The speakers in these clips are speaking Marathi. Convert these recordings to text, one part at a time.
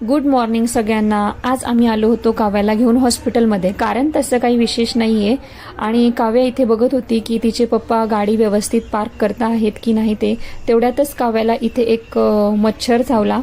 गुड मॉर्निंग सगळ्यांना। आज आम्ही आलो होतो काव्याला घेऊन हॉस्पिटलमध्ये, कारण तसं काही विशेष नाहीये। आणि काव्या इथे बघत होती की तिचे पप्पा गाडी व्यवस्थित पार्क करता आहेत की नाही ते। तेवढ्यातच काव्याला इथे एक मच्छर चावला।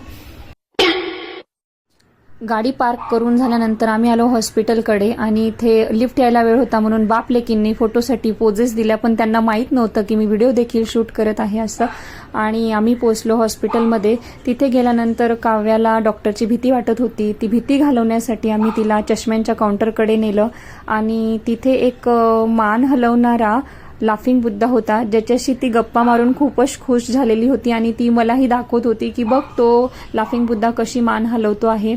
गाडी पार्क करून झाल्यानंतर आम्ही आलो हॉस्पिटलकडे आणि इथे लिफ्ट यायला वेळ होता म्हणून बाप लेकींनी फोटोसाठी पोजेस दिल्या, पण त्यांना माहीत नव्हतं की मी व्हिडिओ देखील शूट करत आहे असं। आणि आम्ही पोहोचलो हॉस्पिटलमध्ये। तिथे गेल्यानंतर काव्याला डॉक्टरची भीती वाटत होती। ती भीती घालवण्यासाठी आम्ही तिला चष्म्यांच्या काउंटरकडे नेलं आणि तिथे एक मान हलवणारा लाफिंग बुद्धा होता, ज्याच्याशी ती गप्पा मारून खूपच खुश झालेली होती आणि ती मलाही दाखवत होती की बघ तो लाफिंग बुद्धा कशी मान हलवतो आहे।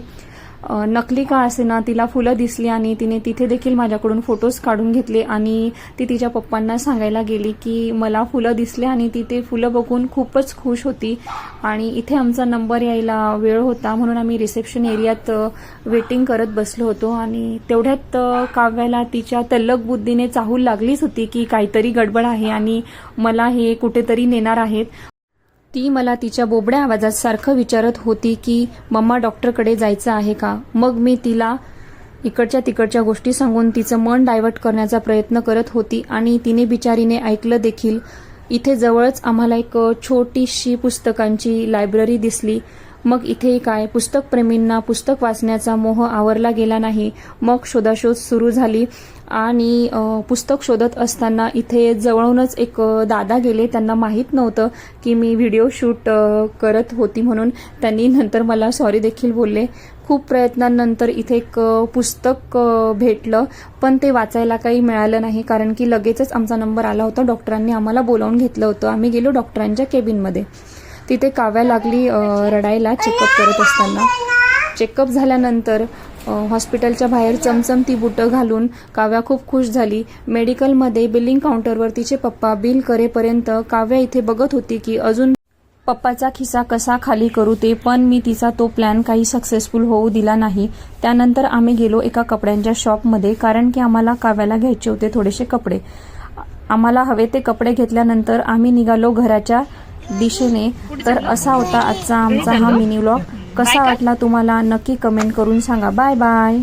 नकली का असेना तिला फुलं दिसली आणि तिने तिथे देखील माझ्याकडून फोटोज काढून घेतले आणि ती तिच्या पप्पांना सांगायला गेली की मला फुलं दिसले आणि ती ते फुलं बघून खूपच खुश होती। आणि इथे आमचा नंबर यायला वेळ होता म्हणून आम्ही रिसेप्शन एरियात वेटिंग करत बसलो होतो। आणि तेवढ्यात काव्याला तिच्या तल्लक बुद्धीने चाहूल लागलीच होती की काहीतरी गडबड आहे आणि मला हे कुठेतरी नेणार आहेत। ती मला तिच्या बोबड्या आवाजात सारखं विचारत होती की मम्मा डॉक्टरकडे जायचं आहे का। मग मी तिला इकडच्या तिकडच्या गोष्टी सांगून तिचं मन डायव्हर्ट करण्याचा प्रयत्न करत होती आणि तिने बिचारीने ऐकलं देखील। इथे जवळच आम्हाला एक छोटीशी पुस्तकांची लायब्ररी दिसली। मग इथे काय, पुस्तकप्रेमींना पुस्तक वाचण्याचा मोह आवरला गेला नाही। मग शोधाशोध सुरू झाली आणि पुस्तक शोधत असताना इथे जवळूनच एक दादा गेले। त्यांना माहीत नव्हतं की मी व्हिडिओ शूट करत होती म्हणून त्यांनी नंतर मला सॉरी देखील बोलले। खूप प्रयत्नांनंतर इथे एक पुस्तक भेटलं, पण ते वाचायला काही मिळालं नाही कारण की लगेचच आमचा नंबर आला होता। डॉक्टरांनी आम्हाला बोलावून घेतलं होतं। आम्ही गेलो डॉक्टरांच्या केबिनमध्ये। तिथे काव्या लागली रडायला चेकअप करत असताना। चेकअप झाल्यानंतर हॉस्पिटलच्या बाहेर चमचमती बुटं घालून काव्या खूप खुश झाली। मेडिकलमध्ये बिलिंग काउंटरवर तिचे पप्पा बिल करेपर्यंत काव्या इथे बघत होती की अजून पप्पाचा खिसा कसा खाली करू ते, पण मी तिचा तो प्लॅन काही सक्सेसफुल होऊ दिला नाही। त्यानंतर आम्ही गेलो एका कपड्यांच्या शॉपमध्ये, कारण की आम्हाला काव्याला घ्यायचे होते थोडेसे कपडे। आम्हाला हवे ते कपडे घेतल्यानंतर आम्ही निघालो घराच्या दिशेने। तर असा होता आजचा आमचा हा मिनी व्लॉग। कसा वाटला तुम्हाला नक्की कमेंट करून सांगा। Bye bye.